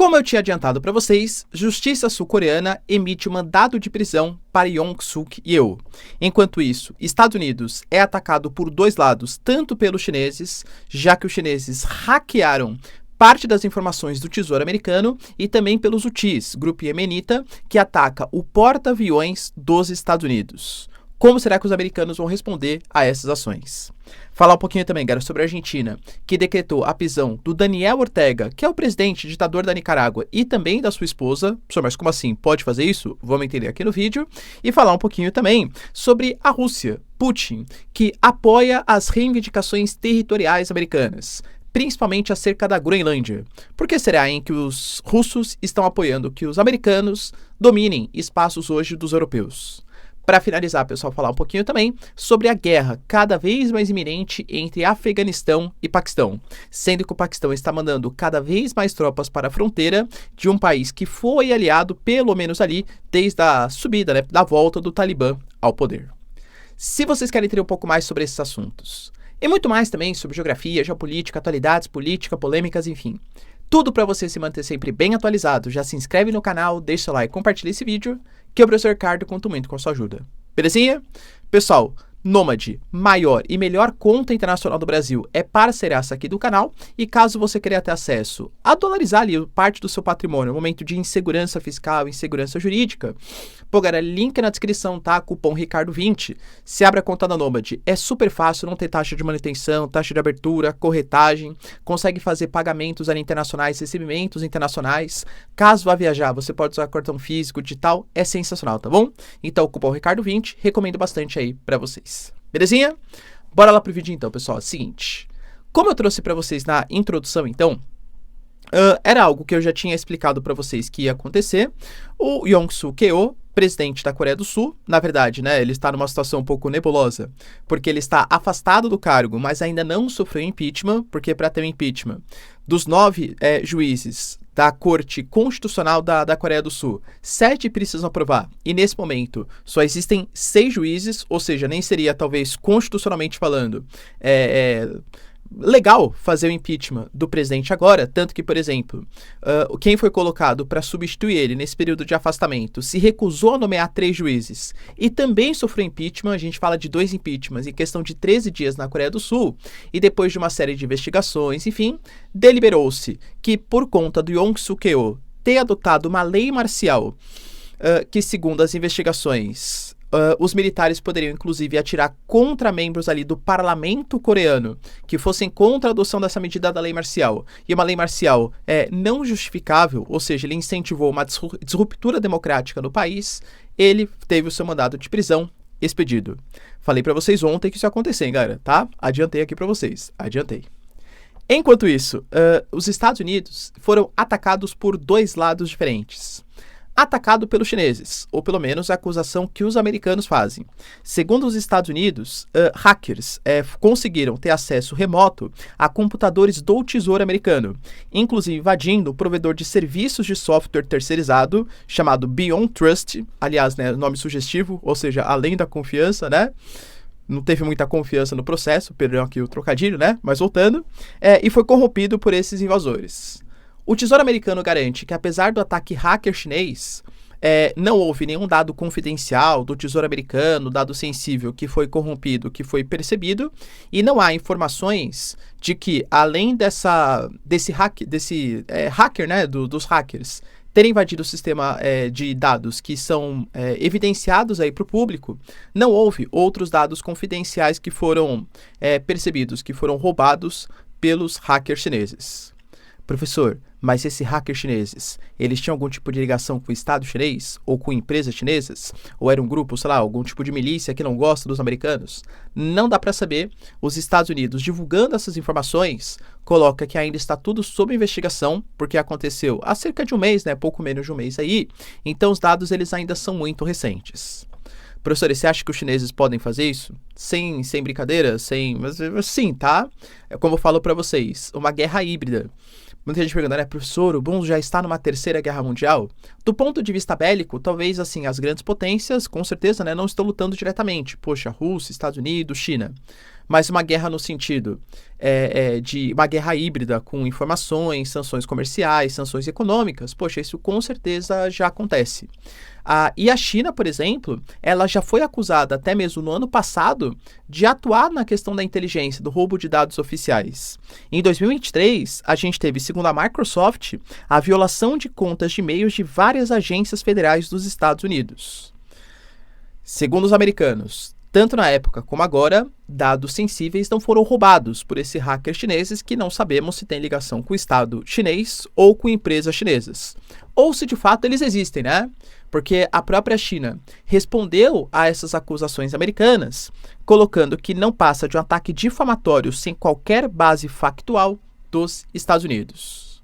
Como eu tinha adiantado para vocês, Justiça sul-coreana emite mandado de prisão para Yoon Suk Yeol. Enquanto isso, Estados Unidos é atacado por dois lados, tanto pelos chineses, já que os chineses hackearam parte das informações do Tesouro Americano, e também pelos Houthis, grupo iemenita, que ataca o porta-aviões dos Estados Unidos. Como será que os americanos vão responder a essas ações? Falar um pouquinho também, galera, sobre a Argentina, que decretou a prisão do Daniel Ortega, que é o presidente ditador da Nicarágua, e também da sua esposa. Professor, mas como assim? Pode fazer isso? Vamos entender aqui no vídeo. E falar um pouquinho também sobre a Rússia, Putin, que apoia as reivindicações territoriais americanas, principalmente acerca da Groenlândia. Por que será, que os russos estão apoiando que os americanos dominem espaços hoje dos europeus? Para finalizar, pessoal, falar um pouquinho também sobre a guerra cada vez mais iminente entre Afeganistão e Paquistão, sendo que o Paquistão está mandando cada vez mais tropas para a fronteira de um país que foi aliado, pelo menos ali, desde a subida, da volta do Talibã ao poder. Se vocês querem entender um pouco mais sobre esses assuntos, e muito mais também sobre geografia, geopolítica, atualidades, política, polêmicas, enfim, tudo para você se manter sempre bem atualizado, já se inscreve no canal, deixa seu like, compartilha esse vídeo, que o professor Ricardo conta muito com a sua ajuda. Belezinha? Pessoal, Nômade, maior e melhor conta internacional do Brasil, é parceiraça aqui do canal, e caso você queira ter acesso a dolarizar ali parte do seu patrimônio no momento de insegurança fiscal, insegurança jurídica, pô, galera, link na descrição, tá? Cupom Ricardo20, se abre a conta da Nômade, é super fácil, não tem taxa de manutenção, taxa de abertura, corretagem, consegue fazer pagamentos ali internacionais, recebimentos internacionais, caso vá viajar, você pode usar cartão físico, digital, é sensacional, tá bom? Então, cupom Ricardo20, recomendo bastante aí pra vocês. Belezinha? Bora lá pro vídeo então, pessoal. Seguinte, como eu trouxe para vocês na introdução, então, era algo que eu já tinha explicado para vocês que ia acontecer. O Yoon Suk Yeol, presidente da Coreia do Sul, na verdade, ele está numa situação um pouco nebulosa, porque ele está afastado do cargo, mas ainda não sofreu impeachment, porque para ter um impeachment dos 9 juízes da Corte Constitucional da Coreia do Sul, 7 precisam aprovar, e nesse momento só existem 6 juízes, ou seja, nem seria, talvez, constitucionalmente falando, legal fazer o impeachment do presidente agora, tanto que, por exemplo, quem foi colocado para substituir ele nesse período de afastamento se recusou a nomear 3 juízes e também sofreu impeachment. A gente fala de 2 impeachments em questão de 13 dias na Coreia do Sul, e depois de uma série de investigações, enfim, deliberou-se que, por conta do Yoon Suk Yeol ter adotado uma lei marcial, que, segundo as investigações, os militares poderiam, inclusive, atirar contra membros ali do parlamento coreano que fossem contra a adoção dessa medida da lei marcial. E uma lei marcial não justificável, ou seja, ele incentivou uma disruptura democrática no país, ele teve o seu mandado de prisão expedido. Falei pra vocês ontem que isso ia acontecer, hein, galera, tá? Adiantei aqui pra vocês, adiantei. Enquanto isso, os Estados Unidos foram atacados por 2 lados diferentes. Atacado pelos chineses, ou pelo menos a acusação que os americanos fazem. Segundo os Estados Unidos, hackers conseguiram ter acesso remoto a computadores do Tesouro Americano, inclusive invadindo o provedor de serviços de software terceirizado, chamado Beyond Trust, aliás, nome sugestivo, ou seja, além da confiança, não teve muita confiança no processo, perdão aqui o trocadilho, mas voltando, e foi corrompido por esses invasores. O Tesouro Americano garante que, apesar do ataque hacker chinês, não houve nenhum dado confidencial do Tesouro Americano, dado sensível que foi corrompido, que foi percebido, e não há informações de que, além desse hacker, dos hackers, terem invadido o sistema de dados que são evidenciados aí para o público, não houve outros dados confidenciais que foram percebidos, que foram roubados pelos hackers chineses. Professor, mas esses hackers chineses, eles tinham algum tipo de ligação com o Estado chinês? Ou com empresas chinesas? Ou era um grupo, sei lá, algum tipo de milícia que não gosta dos americanos? Não dá para saber. Os Estados Unidos, divulgando essas informações, coloca que ainda está tudo sob investigação, porque aconteceu há cerca de um mês, pouco menos de um mês aí. Então os dados, eles ainda são muito recentes. Professor, você acha que os chineses podem fazer isso? Sem brincadeira? Mas sim, tá? Como eu falo para vocês, uma guerra híbrida. Muita gente pergunta, professor, o mundo já está numa 3ª guerra mundial? Do ponto de vista bélico, talvez, as grandes potências, com certeza, não estão lutando diretamente. Poxa, Rússia, Estados Unidos, China. mas uma guerra no sentido de uma guerra híbrida com informações, sanções comerciais, sanções econômicas, poxa, isso com certeza já acontece. E a China, por exemplo, ela já foi acusada até mesmo no ano passado de atuar na questão da inteligência, do roubo de dados oficiais. Em 2023, a gente teve, segundo a Microsoft, a violação de contas de e-mails de várias agências federais dos Estados Unidos. Segundo os americanos, tanto na época como agora, dados sensíveis não foram roubados por esses hackers chineses que não sabemos se tem ligação com o Estado chinês ou com empresas chinesas. Ou se de fato eles existem, né? Porque a própria China respondeu a essas acusações americanas, colocando que não passa de um ataque difamatório sem qualquer base factual dos Estados Unidos.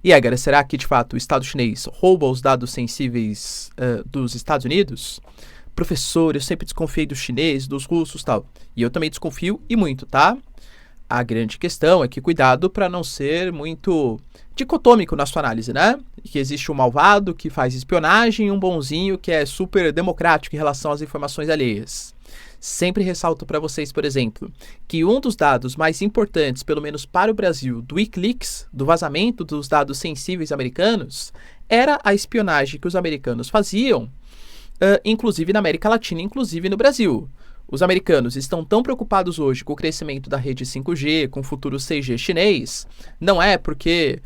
E agora, será que de fato o Estado chinês rouba os dados sensíveis dos Estados Unidos? Professor, eu sempre desconfiei dos chineses, dos russos e tal. E eu também desconfio e muito, tá? A grande questão é que cuidado para não ser muito dicotômico na sua análise, né? Que existe um malvado que faz espionagem e um bonzinho que é super democrático em relação às informações alheias. Sempre ressalto para vocês, por exemplo, que um dos dados mais importantes, pelo menos para o Brasil, do Wikileaks, do vazamento dos dados sensíveis americanos, era a espionagem que os americanos faziam, inclusive na América Latina, inclusive no Brasil. Os americanos estão tão preocupados hoje com o crescimento da rede 5G, com o futuro 6G chinês, não é porque,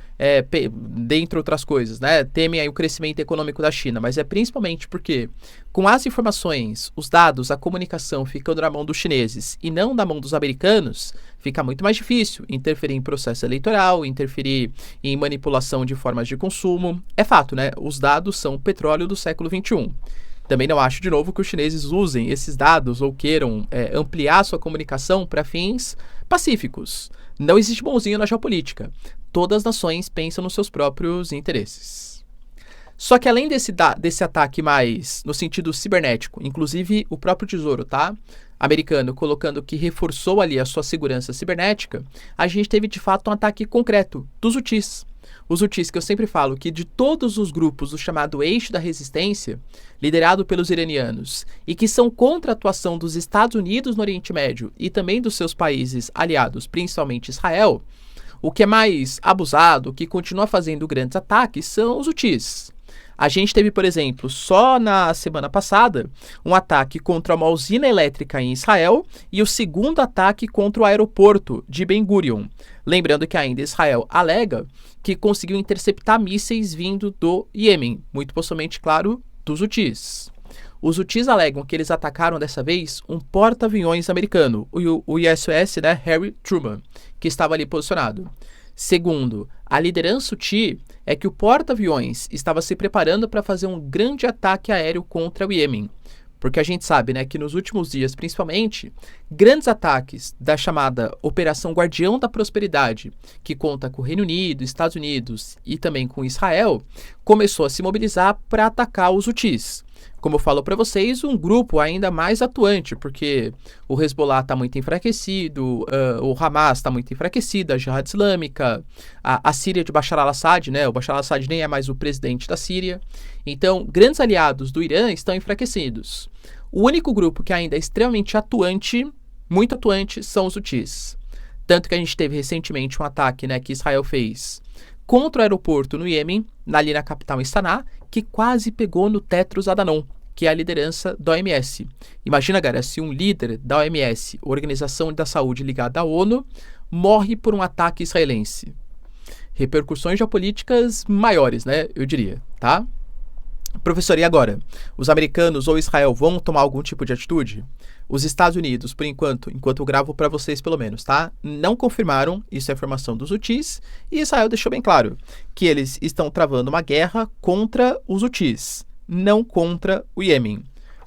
dentre outras coisas, né, temem aí o crescimento econômico da China, mas é principalmente porque, com as informações, os dados, a comunicação ficando na mão dos chineses e não na mão dos americanos, fica muito mais difícil interferir em processo eleitoral, interferir em manipulação de formas de consumo. É fato, né? Os dados são o petróleo do século XXI. Também não acho, de novo, que os chineses usem esses dados ou queiram ampliar sua comunicação para fins pacíficos. Não existe bonzinho na geopolítica. Todas as nações pensam nos seus próprios interesses. Só que além desse ataque mais no sentido cibernético, inclusive o próprio Tesouro, tá? Americano colocando que reforçou ali a sua segurança cibernética, a gente teve de fato um ataque concreto dos Houthis. Os Houthis, que eu sempre falo que de todos os grupos do chamado Eixo da Resistência, liderado pelos iranianos, e que são contra a atuação dos Estados Unidos no Oriente Médio e também dos seus países aliados, principalmente Israel, o que é mais abusado, o que continua fazendo grandes ataques, são os Houthis. A gente teve, por exemplo, só na semana passada, um ataque contra uma usina elétrica em Israel e o segundo ataque contra o aeroporto de Ben Gurion. Lembrando que ainda Israel alega que conseguiu interceptar mísseis vindo do Iêmen, muito possivelmente, claro, dos Houthis. Os Houthis alegam que eles atacaram dessa vez um porta-aviões americano, o USS, né, Harry Truman, que estava ali posicionado. Segundo a liderança Houthi, é que o porta-aviões estava se preparando para fazer um grande ataque aéreo contra o Iêmen. Porque a gente sabe, né, que nos últimos dias, principalmente, grandes ataques da chamada Operação Guardião da Prosperidade, que conta com o Reino Unido, Estados Unidos e também com Israel, começou a se mobilizar para atacar os Houthis. Como eu falo para vocês, um grupo ainda mais atuante, porque o Hezbollah está muito enfraquecido, o Hamas está muito enfraquecido, a Jihad Islâmica, a Síria de Bashar al-Assad, né? O Bashar al-Assad nem é mais o presidente da Síria. Então, grandes aliados do Irã estão enfraquecidos. O único grupo que ainda é extremamente atuante, muito atuante, são os Houthis. Tanto que a gente teve recentemente um ataque, né, que Israel fez contra o aeroporto no Iêmen, ali na capital em Saná, que quase pegou no Tedros Adhanom, que é a liderança da OMS. Imagina, galera, se um líder da OMS, Organização da Saúde ligada à ONU, morre por um ataque israelense. Repercussões geopolíticas maiores, né, eu diria, tá? Professor, e agora? Os americanos ou Israel vão tomar algum tipo de atitude? Os Estados Unidos, por enquanto eu gravo para vocês pelo menos, tá? Não confirmaram, isso é informação dos Houthis, e Israel deixou bem claro que eles estão travando uma guerra contra os Houthis, não contra o Iêmen.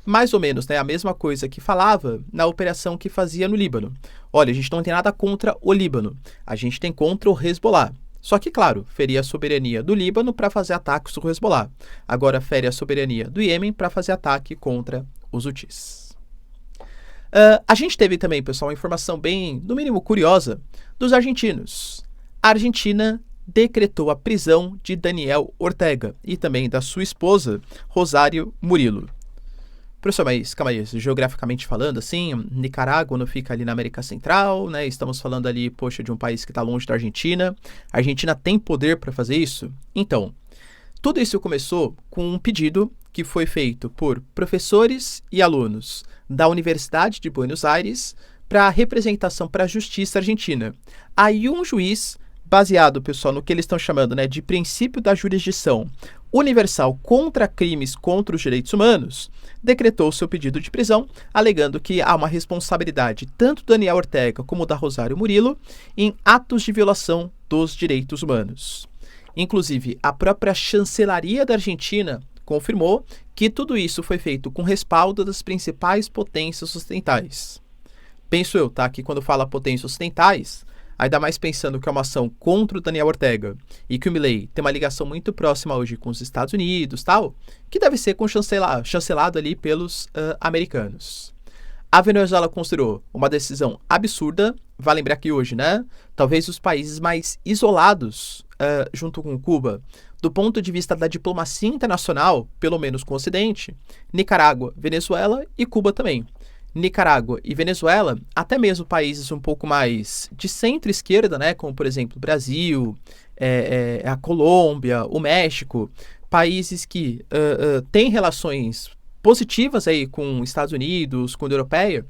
Mais ou menos, né, a mesma coisa que falava na operação que fazia no Líbano. Olha, a gente não tem nada contra o Líbano, a gente tem contra o Hezbollah. Só que, claro, feria a soberania do Líbano para fazer ataques do Hezbollah. Agora fere a soberania do Iêmen para fazer ataque contra os Houthis. A gente teve também, pessoal, uma informação bem, no mínimo, curiosa dos argentinos. A Argentina decretou a prisão de Daniel Ortega e também da sua esposa, Rosário Murillo. Professor, mas calma aí, geograficamente falando, assim, Nicarágua não fica ali na América Central, né? Estamos falando ali, poxa, de um país que está longe da Argentina. A Argentina tem poder para fazer isso? Então, tudo isso começou com um pedido que foi feito por professores e alunos da Universidade de Buenos Aires para representação para a justiça argentina. Aí um juiz, baseado, pessoal, no que eles estão chamando, né, de princípio da jurisdição universal contra crimes contra os direitos humanos, decretou seu pedido de prisão, alegando que há uma responsabilidade tanto do Daniel Ortega como da Rosário Murillo em atos de violação dos direitos humanos. Inclusive, a própria chancelaria da Argentina confirmou que tudo isso foi feito com respaldo das principais potências ocidentais. Penso eu, tá? Que quando fala potências ocidentais, ainda mais pensando que é uma ação contra o Daniel Ortega e que o Milei tem uma ligação muito próxima hoje com os Estados Unidos, tal, que deve ser chancelado ali pelos americanos. A Venezuela considerou uma decisão absurda. Vale lembrar que hoje, né, talvez os países mais isolados, junto com Cuba, do ponto de vista da diplomacia internacional, pelo menos com o Ocidente, Nicarágua, Venezuela e Cuba também. Nicarágua e Venezuela, até mesmo países um pouco mais de centro-esquerda, né, como por exemplo o Brasil, a Colômbia, o México, países que têm relações positivas aí com os Estados Unidos, com a União Europeia,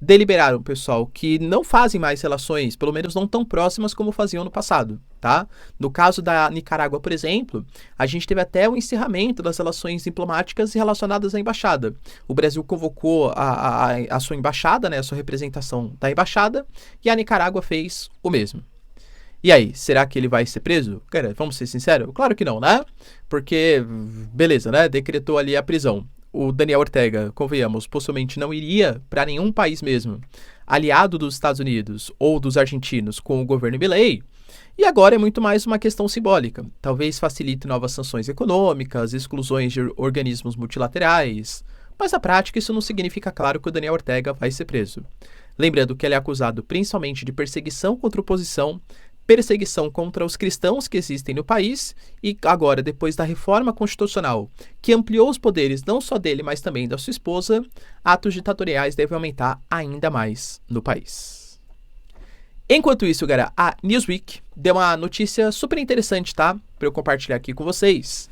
deliberaram, pessoal, que não fazem mais relações, pelo menos não tão próximas como faziam no passado, tá? No caso da Nicarágua, por exemplo, a gente teve até o encerramento das relações diplomáticas relacionadas à embaixada. O Brasil convocou a sua embaixada, né, a sua representação da embaixada, e a Nicarágua fez o mesmo. E aí, será que ele vai ser preso? Cara, vamos ser sinceros? Claro que não, né? Porque, beleza, né, decretou ali a prisão. O Daniel Ortega, convenhamos, possivelmente não iria para nenhum país mesmo, aliado dos Estados Unidos ou dos argentinos com o governo Milei, e agora é muito mais uma questão simbólica. Talvez facilite novas sanções econômicas, exclusões de organismos multilaterais, mas na prática isso não significa, claro, que o Daniel Ortega vai ser preso. Lembrando que ele é acusado principalmente de perseguição contra a oposição, perseguição contra os cristãos que existem no país e agora, depois da reforma constitucional, que ampliou os poderes não só dele, mas também da sua esposa, atos ditatoriais devem aumentar ainda mais no país. Enquanto isso, galera, a Newsweek deu uma notícia super interessante, tá? Para eu compartilhar aqui com vocês,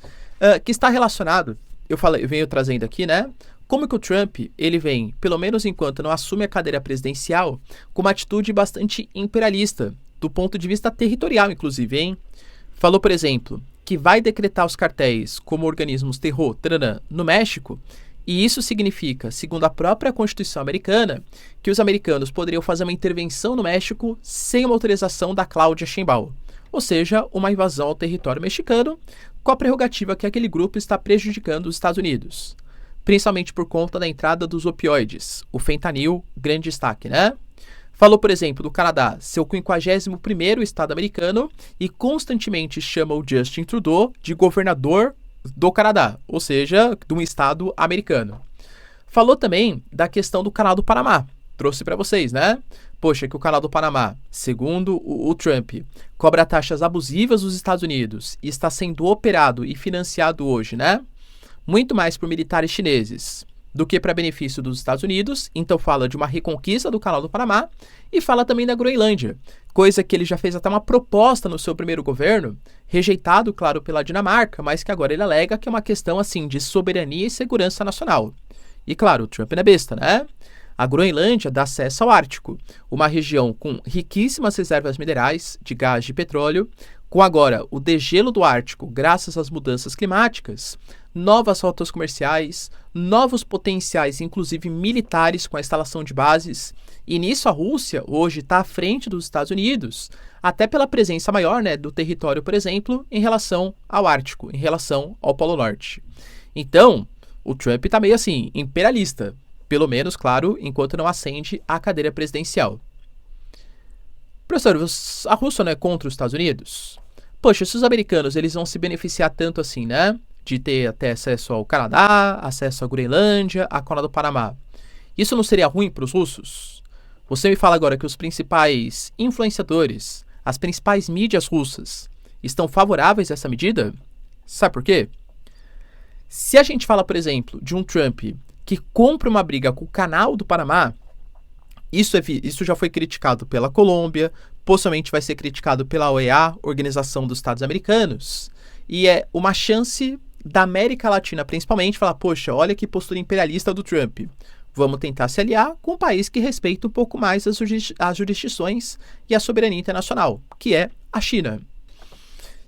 que está relacionado, eu venho trazendo aqui, né? Como que o Trump, ele vem, pelo menos enquanto não assume a cadeira presidencial, com uma atitude bastante imperialista, do ponto de vista territorial, inclusive, hein? Falou, por exemplo, que vai decretar os cartéis como organismos terror no México, e isso significa, segundo a própria Constituição americana, que os americanos poderiam fazer uma intervenção no México sem uma autorização da Cláudia Sheinbaum, ou seja, uma invasão ao território mexicano, com a prerrogativa que aquele grupo está prejudicando os Estados Unidos, principalmente por conta da entrada dos opioides, o fentanil, grande destaque, né? Falou, por exemplo, do Canadá, seu 51º estado americano, e constantemente chama o Justin Trudeau de governador do Canadá, ou seja, de um estado americano. Falou também da questão do Canal do Panamá. Trouxe para vocês, né? Poxa, que o Canal do Panamá, segundo o Trump, cobra taxas abusivas dos Estados Unidos e está sendo operado e financiado hoje, né? Muito mais por militares chineses do que para benefício dos Estados Unidos, então fala de uma reconquista do Canal do Panamá e fala também da Groenlândia, coisa que ele já fez até uma proposta no seu primeiro governo, rejeitado, claro, pela Dinamarca, mas que agora ele alega que é uma questão, assim, de soberania e segurança nacional. E, claro, o Trump não é besta, né? A Groenlândia dá acesso ao Ártico, uma região com riquíssimas reservas minerais, de gás e de petróleo, com agora o degelo do Ártico, graças às mudanças climáticas, novas rotas comerciais, novos potenciais, inclusive militares, com a instalação de bases. E nisso a Rússia hoje está à frente dos Estados Unidos, até pela presença maior, né, do território, por exemplo, em relação ao Ártico, em relação ao Polo Norte. Então, o Trump está meio assim, imperialista, pelo menos, claro, enquanto não ascende à cadeira presidencial. Professor, a Rússia não é contra os Estados Unidos? Poxa, se os americanos eles vão se beneficiar tanto assim, né? De ter até acesso ao Canadá, acesso à Groenlândia, à Canal do Panamá. Isso não seria ruim para os russos? Você me fala agora que os principais influenciadores, as principais mídias russas, estão favoráveis a essa medida? Sabe por quê? Se a gente fala, por exemplo, de um Trump que compra uma briga com o Canal do Panamá, isso já foi criticado pela Colômbia, possivelmente vai ser criticado pela OEA, Organização dos Estados Americanos, e é uma chance da América Latina, principalmente, falar, poxa, olha que postura imperialista do Trump. Vamos tentar se aliar com um país que respeita um pouco mais as jurisdições e a soberania internacional, que é a China.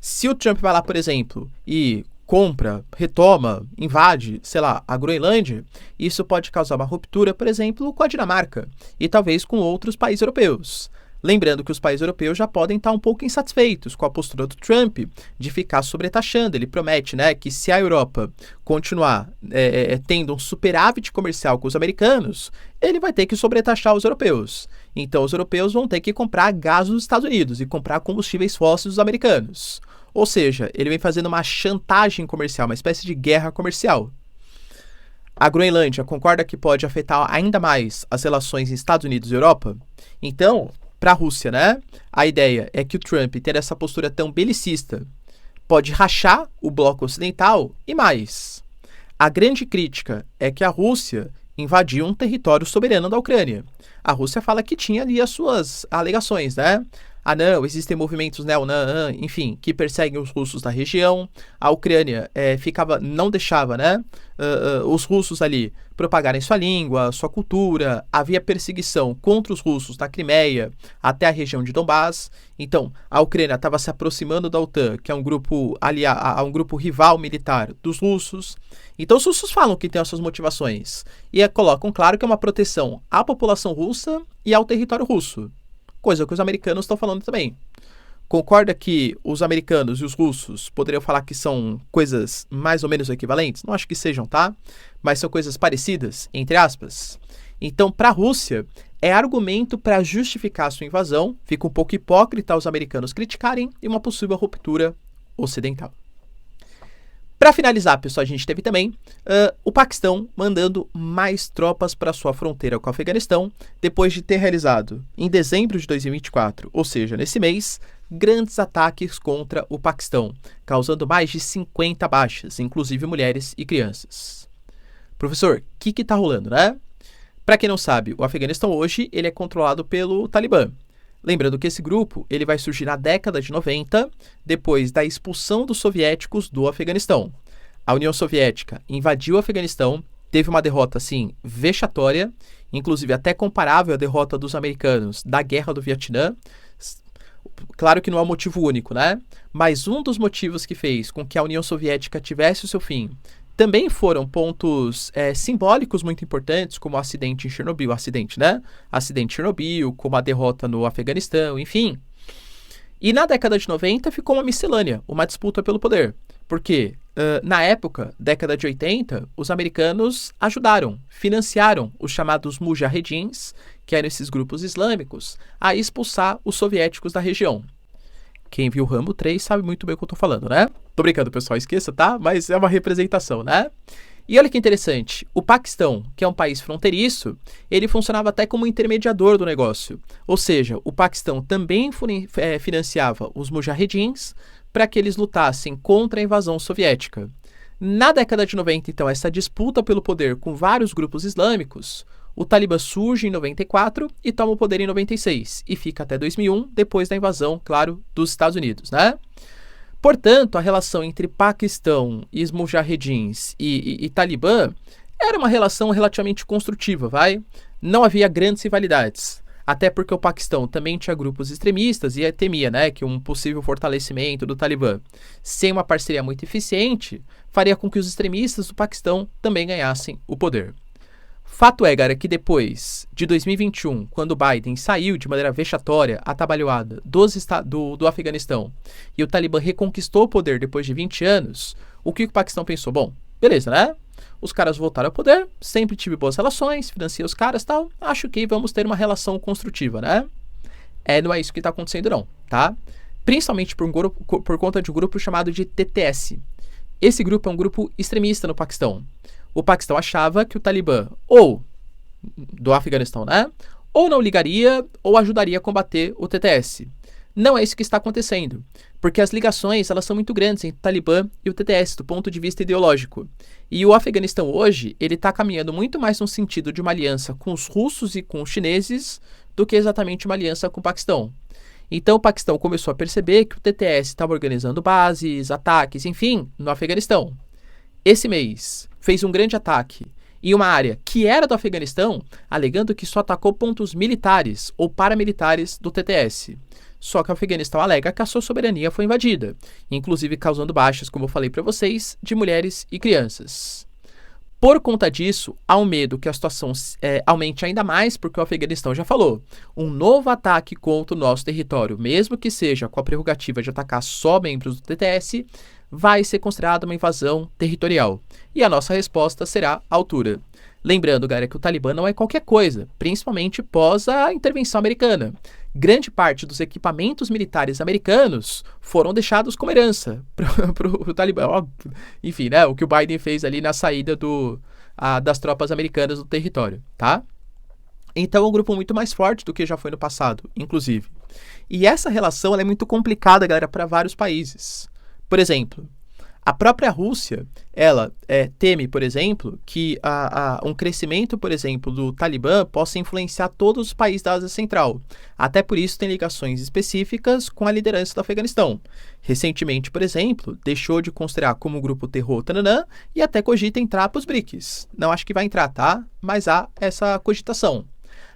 Se o Trump vai lá, por exemplo, e compra, retoma, invade, sei lá, a Groenlândia, isso pode causar uma ruptura, por exemplo, com a Dinamarca e talvez com outros países europeus. Lembrando que os países europeus já podem estar um pouco insatisfeitos com a postura do Trump de ficar sobretaxando. Ele promete, né, que se a Europa continuar tendo um superávit comercial com os americanos, ele vai ter que sobretaxar os europeus. Então os europeus vão ter que comprar gás dos Estados Unidos e comprar combustíveis fósseis dos americanos. Ou seja, ele vem fazendo uma chantagem comercial, uma espécie de guerra comercial. A Groenlândia concorda que pode afetar ainda mais as relações Estados Unidos e Europa? Então, para a Rússia, né? A ideia é que o Trump ter essa postura tão belicista pode rachar o bloco ocidental e mais. A grande crítica é que a Rússia invadiu um território soberano da Ucrânia. A Rússia fala que tinha ali as suas alegações, né? Ah, não, existem movimentos neonan, enfim, que perseguem os russos da região. A Ucrânia não deixava, né, os russos ali propagarem sua língua, sua cultura. Havia perseguição contra os russos na Crimeia até a região de Donbás. Então, a Ucrânia estava se aproximando da OTAN, que é um grupo um grupo rival militar dos russos. Então, os russos falam que tem as suas motivações e colocam claro que é uma proteção à população russa e ao território russo. Coisa que os americanos estão falando também. Concorda que os americanos e os russos poderiam falar que são coisas mais ou menos equivalentes? Não acho que sejam, tá? Mas são coisas parecidas, entre aspas. Então, para a Rússia, é argumento para justificar a sua invasão. Fica um pouco hipócrita os americanos criticarem e uma possível ruptura ocidental. Para finalizar, pessoal, a gente teve também o Paquistão mandando mais tropas para sua fronteira com o Afeganistão, depois de ter realizado, em dezembro de 2024, ou seja, nesse mês, grandes ataques contra o Paquistão, causando mais de 50 baixas, inclusive mulheres e crianças. Professor, o que está rolando, né? Para quem não sabe, o Afeganistão hoje ele é controlado pelo Talibã. Lembrando que esse grupo ele vai surgir na década de 90, depois da expulsão dos soviéticos do Afeganistão. A União Soviética invadiu o Afeganistão, teve uma derrota, assim, vexatória, inclusive até comparável à derrota dos americanos da Guerra do Vietnã. Claro que não é um motivo único, né? Mas um dos motivos que fez com que a União Soviética tivesse o seu fim também foram pontos simbólicos muito importantes, como o acidente em Chernobyl, Acidente em Chernobyl, como a derrota no Afeganistão, enfim. E na década de 90 ficou uma miscelânea, uma disputa pelo poder. Porque, na época, década de 80, os americanos financiaram os chamados mujahedins, que eram esses grupos islâmicos, a expulsar os soviéticos da região. Quem viu Rambo 3 sabe muito bem o que eu tô falando, né? Tô brincando, pessoal, esqueça, tá? Mas é uma representação, né? E olha que interessante, o Paquistão, que é um país fronteiriço, ele funcionava até como intermediador do negócio. Ou seja, o Paquistão também financiava os mujahedins para que eles lutassem contra a invasão soviética. Na década de 90, então, essa disputa pelo poder com vários grupos islâmicos, o Talibã surge em 94 e toma o poder em 96 e fica até 2001, depois da invasão, claro, dos Estados Unidos, né? Portanto, a relação entre Paquistão e os mujahedins e Talibã era uma relação relativamente construtiva, vai? Não havia grandes rivalidades, até porque o Paquistão também tinha grupos extremistas e temia, né, que um possível fortalecimento do Talibã, sem uma parceria muito eficiente, faria com que os extremistas do Paquistão também ganhassem o poder. Fato é, cara, que depois de 2021, quando Biden saiu de maneira vexatória, atabalhoada do Afeganistão e o Talibã reconquistou o poder depois de 20 anos, o que o Paquistão pensou? Bom, beleza, né? Os caras voltaram ao poder, sempre tive boas relações, financiei os caras e tal, acho que vamos ter uma relação construtiva, né? Não é isso que está acontecendo não, tá? Principalmente por conta de um grupo chamado de TTS. Esse grupo é um grupo extremista no Paquistão. O Paquistão achava que o Talibã, ou do Afeganistão, né? Ou não ligaria, ou ajudaria a combater o TTS. Não é isso que está acontecendo, porque as ligações elas são muito grandes entre o Talibã e o TTS do ponto de vista ideológico. E o Afeganistão hoje ele está caminhando muito mais no sentido de uma aliança com os russos e com os chineses do que exatamente uma aliança com o Paquistão. Então o Paquistão começou a perceber que o TTS estava organizando bases, ataques, enfim, no Afeganistão. Esse mês fez um grande ataque em uma área que era do Afeganistão, alegando que só atacou pontos militares ou paramilitares do TTS. Só que o Afeganistão alega que a sua soberania foi invadida, inclusive causando baixas, como eu falei para vocês, de mulheres e crianças. Por conta disso, há um medo que a situação aumente ainda mais, porque o Afeganistão já falou, um novo ataque contra o nosso território, mesmo que seja com a prerrogativa de atacar só membros do TTS, vai ser considerado uma invasão territorial. E a nossa resposta será à altura. Lembrando, galera, que o Talibã não é qualquer coisa, principalmente pós a intervenção americana. Grande parte dos equipamentos militares americanos foram deixados como herança para o Talibã. Enfim, né, o que o Biden fez ali na saída das tropas americanas do território, tá? Então é um grupo muito mais forte do que já foi no passado, inclusive. E essa relação ela é muito complicada, galera, para vários países. Por exemplo, a própria Rússia, ela teme, por exemplo, que um crescimento, por exemplo, do Talibã possa influenciar todos os países da Ásia Central. Até por isso tem ligações específicas com a liderança do Afeganistão. Recentemente, por exemplo, deixou de considerar como grupo terror Tananã e até cogita entrar para os BRICS. Não acho que vai entrar, tá? Mas há essa cogitação.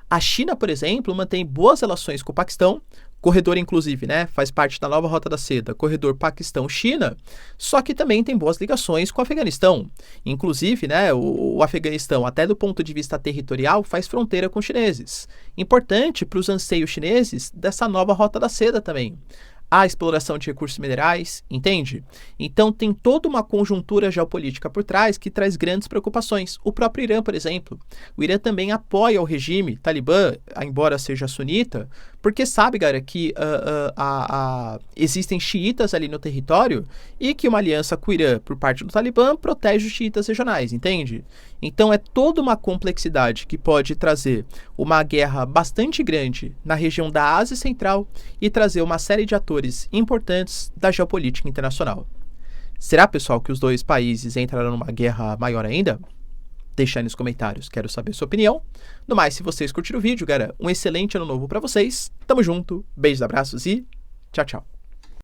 A China, por exemplo, mantém boas relações com o Paquistão, corredor, inclusive, né, faz parte da nova Rota da Seda, corredor Paquistão-China, só que também tem boas ligações com o Afeganistão. Inclusive, né, o Afeganistão, até do ponto de vista territorial, faz fronteira com os chineses. Importante para os anseios chineses dessa nova Rota da Seda também. A exploração de recursos minerais, entende? Então tem toda uma conjuntura geopolítica por trás que traz grandes preocupações. O próprio Irã, por exemplo. O Irã também apoia o regime Talibã, embora seja sunita, porque sabe, galera, que existem xiitas ali no território e que uma aliança com o Irã por parte do Talibã protege os xiitas regionais, entende? Então é toda uma complexidade que pode trazer uma guerra bastante grande na região da Ásia Central e trazer uma série de atores importantes da geopolítica internacional. Será, pessoal, que os dois países entrarão numa guerra maior ainda? Deixa aí nos comentários, quero saber sua opinião. No mais, se vocês curtiram o vídeo, galera, um excelente ano novo pra vocês. Tamo junto, beijos, abraços e tchau, tchau.